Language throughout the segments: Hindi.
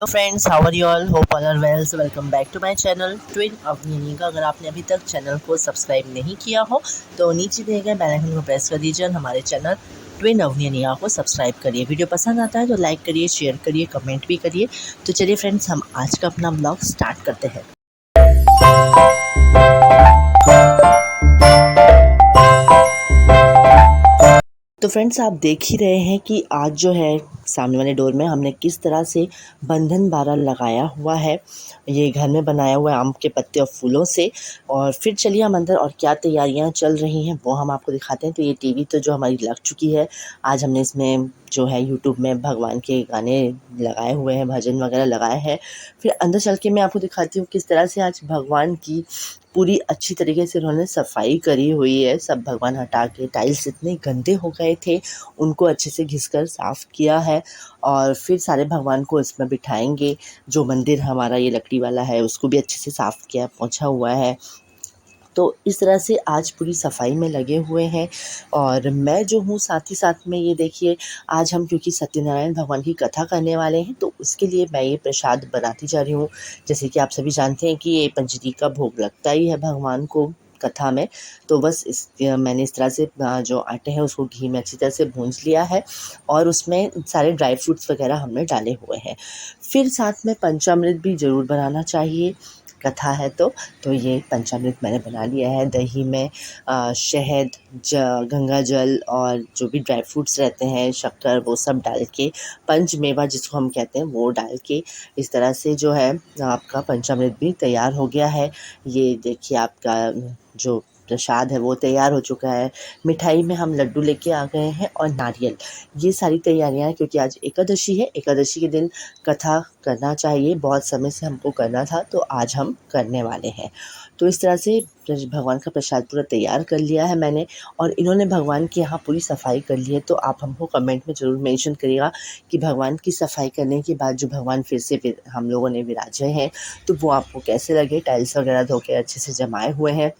Hello friends, how are you all? Hope all are well. Welcome back to my channel twin Avani का। अगर आपने अभी तक चैनल को सब्सक्राइब नहीं किया हो तो नीचे दिए गए बेल आइकन को प्रेस कर दीजिए और हमारे चैनल ट्विन अवनी को सब्सक्राइब करिए। वीडियो पसंद आता है तो लाइक करिए, शेयर करिए, कमेंट भी करिए। तो चलिए फ्रेंड्स, हम आज का अपना ब्लॉग स्टार्ट करते हैं। तो फ्रेंड्स, आप देख ही रहे हैं कि आज जो है सामने वाले डोर में हमने किस तरह से बंधन बारा लगाया हुआ है। ये घर में बनाया हुआ है आम के पत्ते और फूलों से। और फिर चलिए हम अंदर और क्या तैयारियां चल रही हैं वो हम आपको दिखाते हैं। तो ये टीवी तो जो हमारी लग चुकी है, आज हमने इसमें जो है यूट्यूब में भगवान के गाने लगाए हुए हैं, भजन वगैरह लगाए हैं। फिर अंदर चल के मैं आपको दिखाती हूँ किस तरह से आज भगवान की पूरी अच्छी तरीके से उन्होंने सफाई करी हुई है। सब भगवान हटा के, टाइल्स इतने गंदे हो गए थे उनको अच्छे से घिसकर साफ़ किया है। और फिर सारे भगवान को इसमें बिठाएंगे। जो मंदिर हमारा ये लकड़ी वाला है उसको भी अच्छे से साफ़ किया, पोंछा हुआ है। तो इस तरह से आज पूरी सफाई में लगे हुए हैं। और मैं जो हूँ साथ ही साथ में, ये देखिए, आज हम क्योंकि सत्यनारायण भगवान की कथा करने वाले हैं तो उसके लिए मैं ये प्रसाद बनाती जा रही हूँ। जैसे कि आप सभी जानते हैं कि ये पंचदी का भोग लगता ही है भगवान को कथा में। तो बस मैंने इस तरह से जो आटे हैं उसको घी में अच्छी तरह से भूंज लिया है और उसमें सारे ड्राई फ्रूट्स वगैरह हमने डाले हुए हैं। फिर साथ में पंचामृत भी ज़रूर बनाना चाहिए, कथा है तो ये पंचामृत मैंने बना लिया है। दही में शहद, गंगा जल और जो भी ड्राई फ्रूट्स रहते हैं, शक्कर, वो सब डाल के, पंचमेवा जिसको हम कहते हैं वो डाल के इस तरह से जो है आपका पंचामृत भी तैयार हो गया है। ये देखिए आपका जो प्रसाद है वो तैयार हो चुका है। मिठाई में हम लड्डू लेके आ गए हैं और नारियल। ये सारी तैयारियां हैं क्योंकि आज एकादशी है। एकादशी के दिन कथा करना चाहिए, बहुत समय से हमको करना था तो आज हम करने वाले हैं। तो इस तरह से भगवान का प्रसाद पूरा तैयार कर लिया है मैंने। और इन्होंने भगवान के यहाँ पूरी सफाई कर ली है। तो आप हमको कमेंट में ज़रूर मेंशन करिएगा कि भगवान की सफाई करने के बाद जो भगवान फिर से हम लोगों ने विराजे हैं तो वो आपको कैसे लगे। टाइल्स वगैरह धो के अच्छे से जमाए हुए हैं।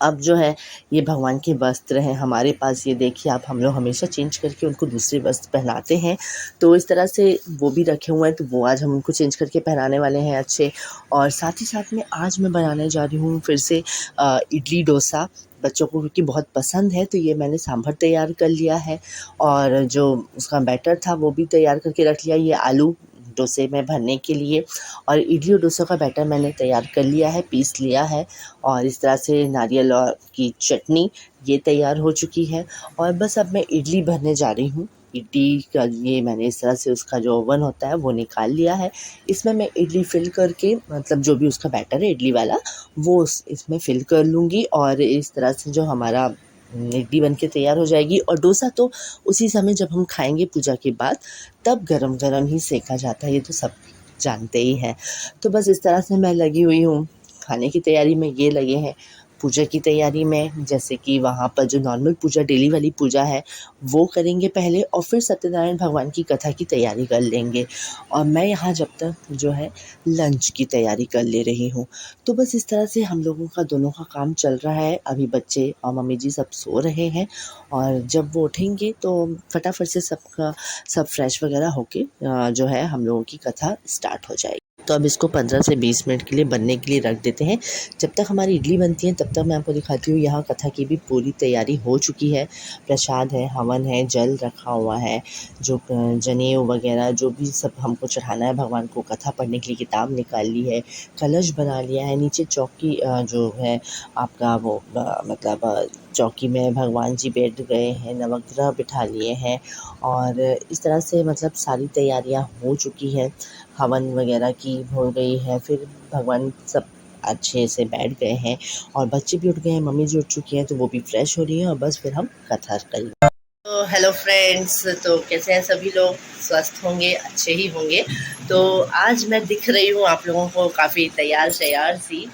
अब जो है ये भगवान के वस्त्र हैं हमारे पास, ये देखिए आप, हम लोग हमेशा चेंज करके उनको दूसरे वस्त्र पहनाते हैं। तो इस तरह से वो भी रखे हुए हैं तो वो आज हम उनको चेंज करके पहनाने वाले हैं अच्छे। और साथ ही साथ में आज मैं बनाने जा रही हूँ फिर से इडली डोसा। बच्चों को क्योंकि बहुत पसंद है तो ये मैंने सांभर तैयार कर लिया है और जो उसका बैटर था वो भी तैयार करके रख लिया। ये आलू डोसे में भरने के लिए। और इडली और डोसा का बैटर मैंने तैयार कर लिया है, पीस लिया है। और इस तरह से नारियल और की चटनी ये तैयार हो चुकी है। और बस अब मैं इडली भरने जा रही हूँ। इडली का ये मैंने इस तरह से उसका जो ओवन होता है वो निकाल लिया है। इसमें मैं इडली फिल करके, मतलब जो भी उसका बैटर है इडली वाला, वो इसमें फिल कर लूँगी। और इस तरह से जो हमारा इडली बन के तैयार हो जाएगी। और डोसा तो उसी समय जब हम खाएंगे पूजा के बाद, तब गरम गरम ही सेका जाता है, ये तो सब जानते ही हैं। तो बस इस तरह से मैं लगी हुई हूँ खाने की तैयारी में। ये लगे हैं पूजा की तैयारी में, जैसे कि वहाँ पर जो नॉर्मल पूजा, डेली वाली पूजा है वो करेंगे पहले और फिर सत्यनारायण भगवान की कथा की तैयारी कर लेंगे। और मैं यहाँ जब तक जो है लंच की तैयारी कर ले रही हूँ। तो बस इस तरह से हम लोगों का दोनों का काम चल रहा है। अभी बच्चे और मम्मी जी सब सो रहे हैं और जब वो उठेंगे तो फटाफट से सब फ्रेश वगैरह होके जो है हम लोगों की कथा स्टार्ट हो जाएगी। तो अब इसको 15 से 20 मिनट के लिए बनने के लिए रख देते हैं। जब तक हमारी इडली बनती है तब तक मैं आपको दिखाती हूँ यहाँ कथा की भी पूरी तैयारी हो चुकी है। प्रसाद है, हवन है, जल रखा हुआ है, जो जनेऊ वगैरह जो भी सब हमको चढ़ाना है भगवान को, कथा पढ़ने के लिए किताब निकाल ली है, कलश बना लिया है। नीचे चौकी जो है आपका वो मतलब चौकी में भगवान जी बैठ गए हैं, नवग्रह बिठा लिए हैं। और इस तरह से मतलब सारी तैयारियां हो चुकी हैं। हवन वगैरह की हो गई है। फिर भगवान सब अच्छे से बैठ गए हैं और बच्चे भी उठ गए हैं, मम्मी जी उठ चुकी हैं तो वो भी फ्रेश हो रही हैं और बस फिर हम कथा करेंगे। तो हेलो फ्रेंड्स, तो कैसे हैं सभी लोग? स्वस्थ होंगे, अच्छे ही होंगे। तो आज मैं दिख रही हूँ आप लोगों को काफ़ी तैयार शैयार सी।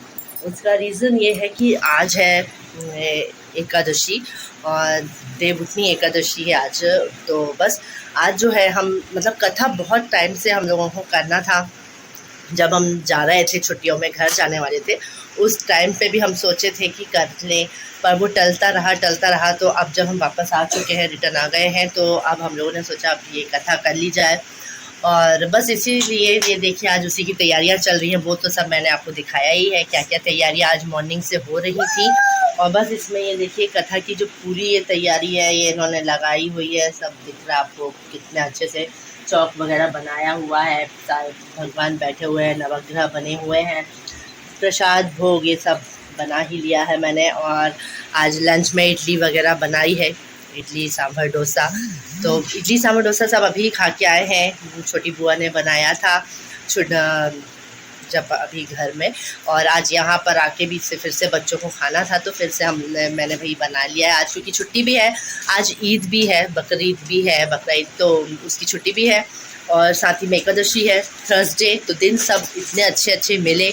उसका रीज़न ये है कि आज है एकादशी और देवउठनी एकादशी है आज। तो बस आज जो है हम, मतलब कथा बहुत टाइम से हम लोगों को करना था। जब हम जा रहे थे छुट्टियों में, घर जाने वाले थे, उस टाइम पे भी हम सोचे थे कि कर लें, पर वो टलता रहा। तो अब जब हम वापस आ चुके हैं, रिटर्न आ गए हैं, तो अब हम लोगों ने सोचा अब ये कथा कर ली जाए। और बस इसीलिए ये देखिए आज उसी की तैयारियां चल रही हैं। वो तो सब मैंने आपको दिखाया ही है, क्या क्या तैयारियां आज मॉर्निंग से हो रही थी। और बस इसमें ये देखिए कथा की जो पूरी ये तैयारी है ये इन्होंने लगाई हुई है। सब दिख रहा है आपको कितने अच्छे से चौक वगैरह बनाया हुआ है, सारे भगवान बैठे हुए हैं, नवग्रह बने हुए हैं, प्रसाद भोग ये सब बना ही लिया है मैंने। और आज लंच में इडली वगैरह बनाई है, इडली सांभर डोसा। तो इडली सांभर डोसा सब अभी खा के आए हैं, छोटी बुआ ने बनाया था जब अभी घर में। और आज यहाँ पर आके भी से फिर से बच्चों को खाना था तो फिर से मैंने भी बना लिया है। आज क्योंकि छुट्टी भी है, आज ईद भी है, बकरीद भी है, बकरा ईद तो उसकी छुट्टी भी है और साथ ही में एकादशी है थर्सडे। तो दिन सब इतने अच्छे अच्छे मिले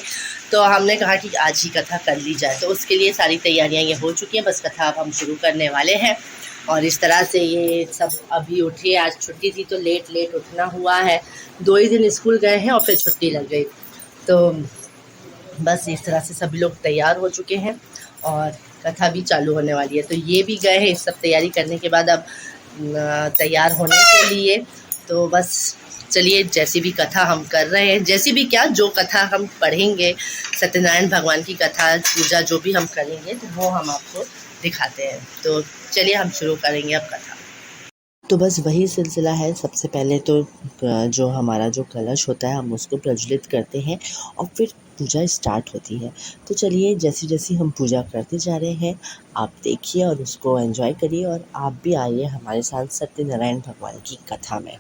तो हमने कहा कि आज ही कथा कर ली जाए। तो उसके लिए सारी तैयारियां ये हो चुकी हैं, बस कथा अब हम शुरू करने वाले हैं। और इस तरह से ये सब अभी उठे, आज छुट्टी थी तो लेट उठना हुआ है। 2 ही दिन स्कूल गए हैं और फिर छुट्टी लग गई। तो बस इस तरह से सभी लोग तैयार हो चुके हैं और कथा भी चालू होने वाली है। तो ये भी गए हैं इस सब तैयारी करने के बाद अब तैयार होने के लिए। तो बस चलिए जैसी भी कथा हम कर रहे हैं, जैसी भी क्या जो कथा हम पढ़ेंगे, सत्यनारायण भगवान की कथा पूजा जो भी हम करेंगे तो वो हम आपको दिखाते हैं। तो चलिए हम शुरू करेंगे अब कथा। तो बस वही सिलसिला है। सबसे पहले तो जो हमारा जो कलश होता है हम उसको प्रज्वलित करते हैं और फिर पूजा स्टार्ट होती है। तो चलिए जैसी जैसी हम पूजा करते जा रहे हैं आप देखिए और उसको एंजॉय करिए और आप भी आइए हमारे साथ सत्यनारायण भगवान की कथा में।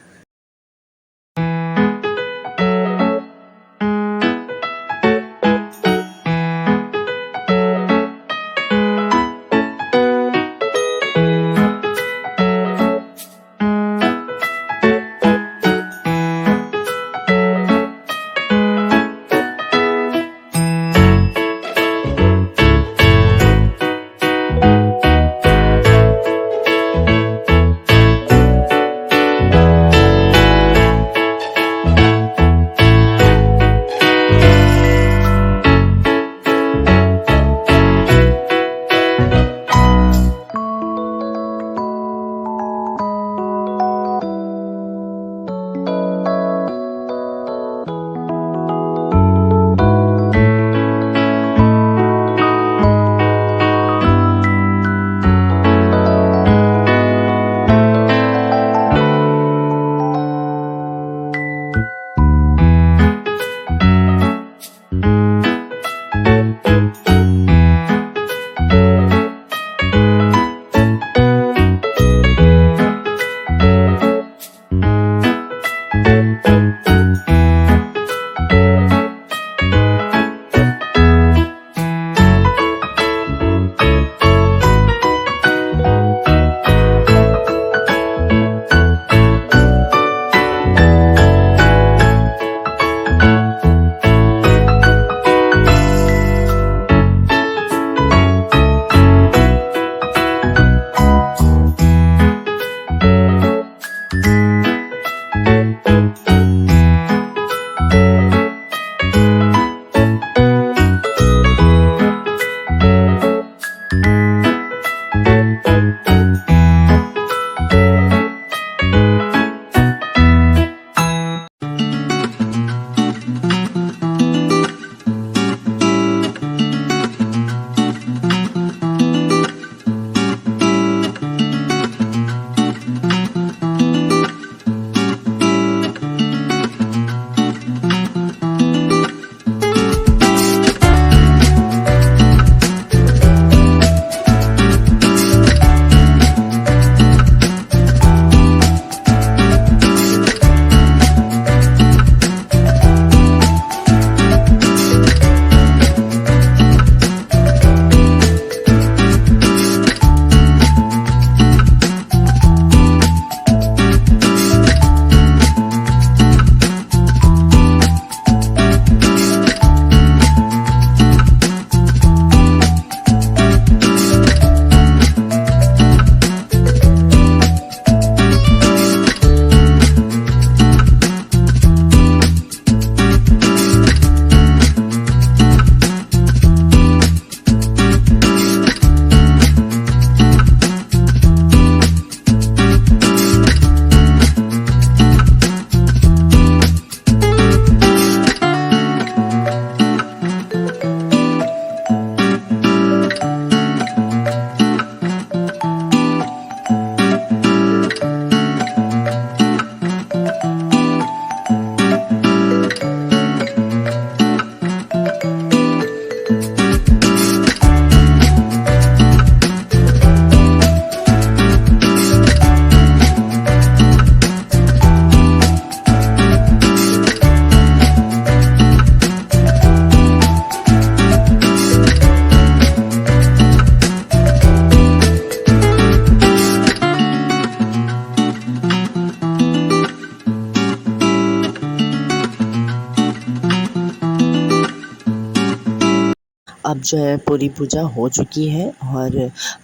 अब जो है पूरी पूजा हो चुकी है और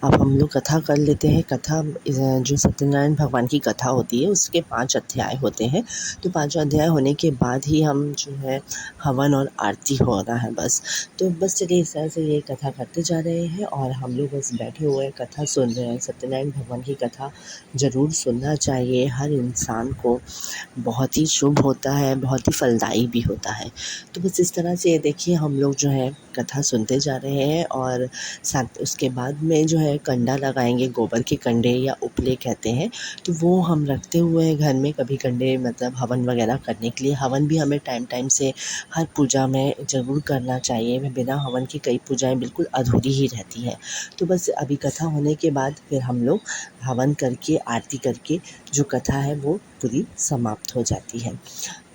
अब हम लोग कथा कर लेते हैं। कथा जो सत्यनारायण भगवान की कथा होती है उसके 5 अध्याय होते हैं। तो 5 अध्याय होने के बाद ही हम जो है हवन और आरती हो रहा है बस। तो बस चलिए इस तरह से ये कथा करते जा रहे हैं और हम लोग बस बैठे हुए हैं, कथा सुन रहे हैं। सत्यनारायण भगवान की कथा ज़रूर सुनना चाहिए हर इंसान को, बहुत ही शुभ होता है, बहुत ही फलदायी भी होता है। तो बस इस तरह से देखिए हम लोग जो है कथा सुनते जा रहे हैं और साथ उसके बाद में जो है कंडा लगाएंगे, गोबर के कंडे या उपले कहते हैं। तो वो हम रखते हुए हैं घर में, कभी कंडे मतलब हवन वगैरह करने के लिए। हवन भी हमें टाइम टाइम से हर पूजा में ज़रूर करना चाहिए, बिना हवन की कई पूजाएं बिल्कुल अधूरी ही रहती हैं। तो बस अभी कथा होने के बाद फिर हम लोग हवन करके आरती करके जो कथा है वो पूरी समाप्त हो जाती है।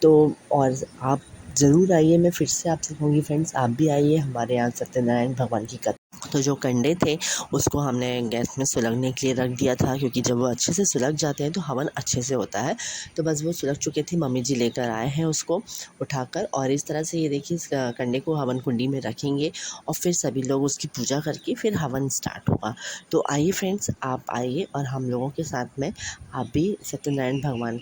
तो और आप ज़रूर आइए, मैं फिर से आपसे कहूँगी फ्रेंड्स, आप भी आइए हमारे यहाँ सत्यनारायण भगवान की कथा। तो जो कंडे थे उसको हमने गैस में सुलगने के लिए रख दिया था, क्योंकि जब वो अच्छे से सुलग जाते हैं तो हवन अच्छे से होता है। तो बस वो सुलग चुके थे, मम्मी जी लेकर आए हैं उसको उठाकर, और इस तरह से ये देखिए इस कंडे को हवन कुंडी में रखेंगे और फिर सभी लोग उसकी पूजा करके फिर हवन स्टार्ट होगा। तो आइए फ्रेंड्स, आप आइए और हम लोगों के साथ में आप भी सत्यनारायण भगवान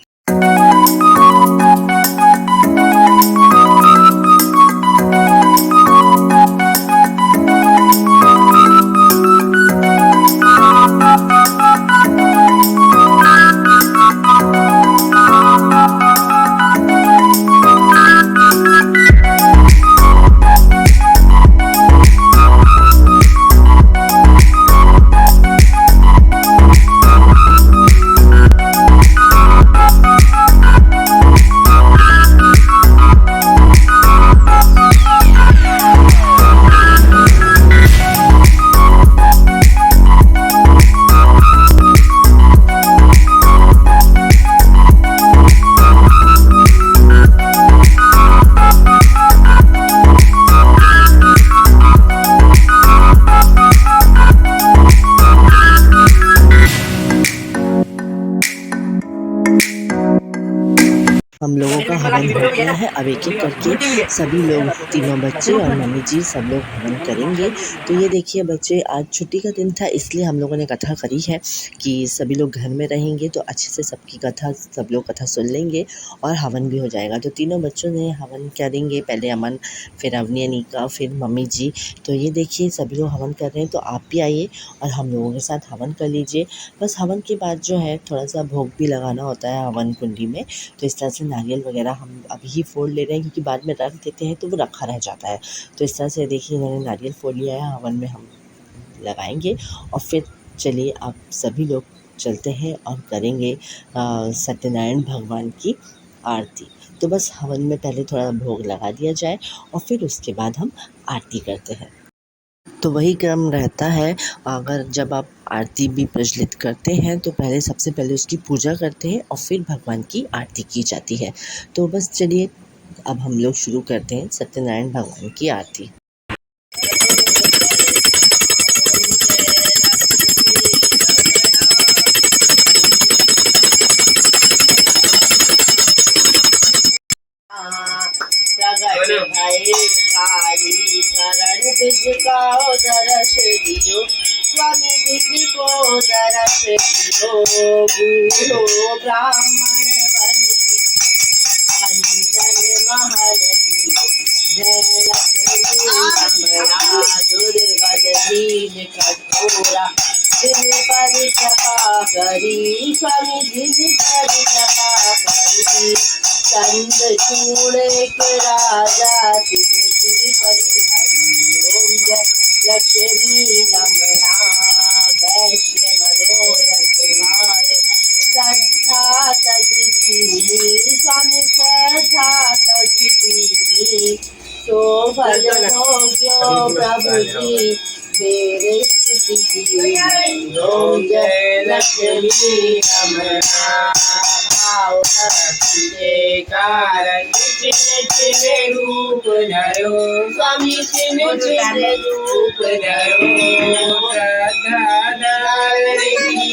हम लोगों का हवन हो गया है। अब एक एक करके सभी लोग, तीनों बच्चे और मम्मी जी सब लोग हवन करेंगे। तो ये देखिए बच्चे, आज छुट्टी का दिन था इसलिए हम लोगों ने कथा करी है कि सभी लोग घर में रहेंगे तो अच्छे से सबकी कथा, सब लोग कथा सुन लेंगे और हवन भी हो जाएगा। तो तीनों बच्चों ने हवन करेंगे, पहले अमन, फिर अवनी, अनिका, फिर मम्मी जी। तो ये देखिए सभी लोग हवन कर रहे हैं, तो आप भी आइए और हम लोगों के साथ हवन कर लीजिए। बस हवन के बाद जो है थोड़ा सा भोग भी लगाना होता है हवन कुंडी में। तो इस तरह से नारियल वगैरह हम अभी ही फोड़ ले रहे हैं, क्योंकि बाद में रख देते हैं तो वो रखा रह जाता है। तो इस तरह से देखिए इन्होंने नारियल फोड़ लिया है, हवन में हम लगाएंगे और फिर चलिए आप सभी लोग चलते हैं और करेंगे सत्यनारायण भगवान की आरती। तो बस हवन में पहले थोड़ा भोग लगा दिया जाए और फिर उसके बाद हम आरती करते हैं। तो वही क्रम रहता है, अगर जब आप आरती भी प्रज्वलित करते हैं तो पहले सबसे पहले उसकी पूजा करते हैं और फिर भगवान की आरती की जाती है। तो बस चलिए अब हम लोग शुरू करते हैं सत्यनारायण भगवान की आरती। प्रगट भये काली शरण विज का दरस दियो, स्वामी विधि को दरस दियो। बूढ़ो ब्राह्मण बन कंचन महल दियो, जय लक्ष्मी रमणा दुर्गत दीन कठोरा। दिन पर कृपा करी स्वामी, दिन पर कृपा करी। चंद चूड़ के राजा तिन श्रीपति हरि। ओम जय लक्ष्मी रमणा वैश्य मनोरथ माय। श्रद्धा तजि दीनी स्वामी, श्रद्धा तजि दीनी। तो भज भोग्यो प्रभु जी तेरे स्तुति की। ओम जय लक्ष्मी रमणा भाव भक्ति के कारण चिन्ह चिन्ह रूप धरो, स्वामी चिन्ह चिन्ह रूप धरो। श्रद्धा धारण की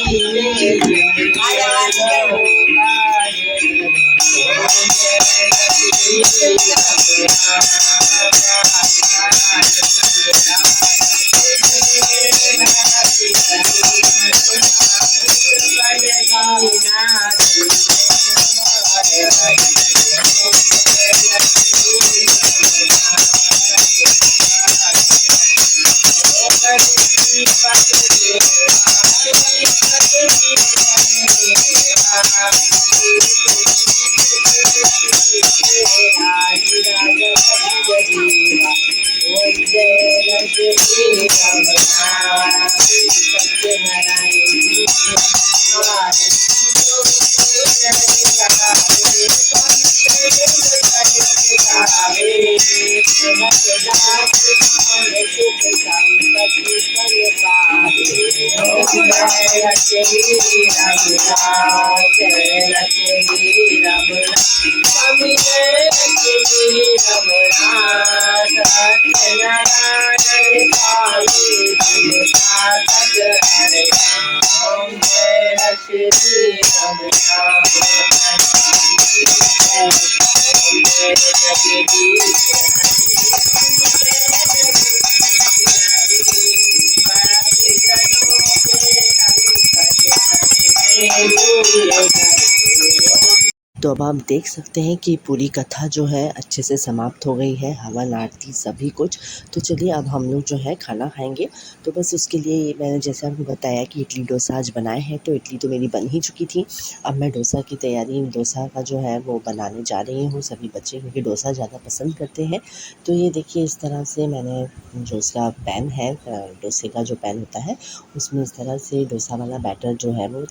तो अब आप देख सकते हैं कि पूरी कथा जो है अच्छे से समाप्त हो गई है, हवन आरती सभी कुछ। तो चलिए अब हम लोग जो है खाना खाएंगे। तो बस उसके लिए मैंने जैसे आपको बताया कि इडली डोसा आज बनाए हैं, तो इडली तो मेरी बन ही चुकी थी। अब मैं डोसा की तैयारी, डोसा का जो है वो बनाने जा रही हूँ। सभी बच्चे क्योंकि डोसा ज़्यादा पसंद करते हैं। तो ये देखिए इस तरह से मैंने जो उसका पैन है, डोसे का जो पैन होता है, उसमें इस तरह से डोसा वाला बैटर जो है वो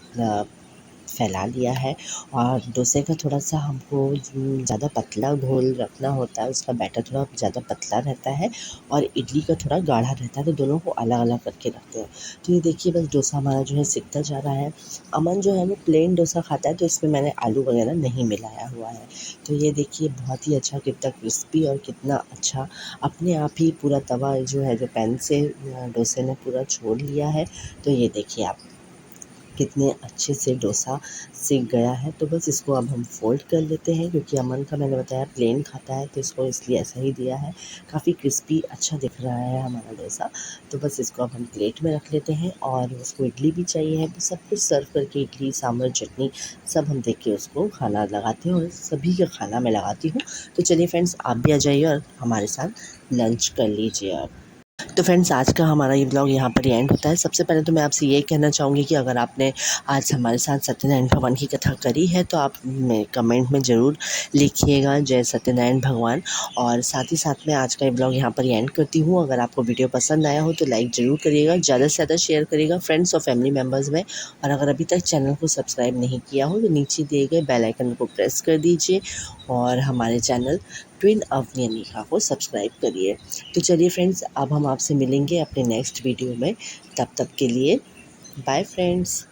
फैला लिया है। और डोसे का थोड़ा-सा हमको ज़्यादा पतला घोल रखना होता है, उसका बैटर थोड़ा ज़्यादा पतला रहता है और इडली का थोड़ा गाढ़ा रहता है, तो दोनों को अलग-अलग करके रखते हैं। तो ये देखिए बस डोसा हमारा जो है सिकता जा रहा है। अमन जो है वो प्लेन डोसा खाता है, तो इसमें मैंने आलू वगैरह नहीं मिलाया हुआ है। तो ये देखिए बहुत ही अच्छा, कितना क्रिस्पी और कितना अच्छा अपने आप ही पूरा तवा जो है, जो पैन से डोसे ने पूरा छोड़ लिया है। तो ये देखिए आप कितने अच्छे से डोसा सिक गया है। तो बस इसको अब हम फ़ोल्ड कर लेते हैं, क्योंकि अमन का मैंने बताया प्लेन खाता है, तो इसको इसलिए ऐसा ही दिया है। काफ़ी क्रिस्पी अच्छा दिख रहा है हमारा डोसा। तो बस इसको अब हम प्लेट में रख लेते हैं। और उसको इडली भी चाहिए है, तो सब कुछ सर्व करके इडली, सांभर, चटनी सब हम देख के उसको खाना लगाते हैं और सभी का खाना मैं लगाती हूँ। तो चलिए फ्रेंड्स, आप भी आ जाइए और हमारे साथ लंच कर लीजिए आप। तो फ्रेंड्स, आज का हमारा ये ब्लॉग यहाँ पर ही एंड होता है। सबसे पहले तो मैं आपसे ये कहना चाहूँगी कि अगर आपने आज हमारे साथ सत्यनारायण भगवान की कथा करी है, तो आप में कमेंट में ज़रूर लिखिएगा जय सत्यनारायण भगवान। और साथ ही साथ मैं आज का ये ब्लॉग यहाँ पर ही एंड करती हूँ। अगर आपको वीडियो पसंद आया हो तो लाइक ज़रूर करिएगा, ज़्यादा से ज़्यादा शेयर करिएगा फ्रेंड्स और फैमिली मेम्बर्स में। और अगर अभी तक चैनल को सब्सक्राइब नहीं किया हो तो नीचे दिए गए बेल आइकन को प्रेस कर दीजिए और हमारे चैनल ट्विन अवनी अनीका को सब्सक्राइब करिए। तो चलिए फ्रेंड्स, अब हम आपसे मिलेंगे अपने नेक्स्ट वीडियो में। तब तक के लिए बाय फ्रेंड्स।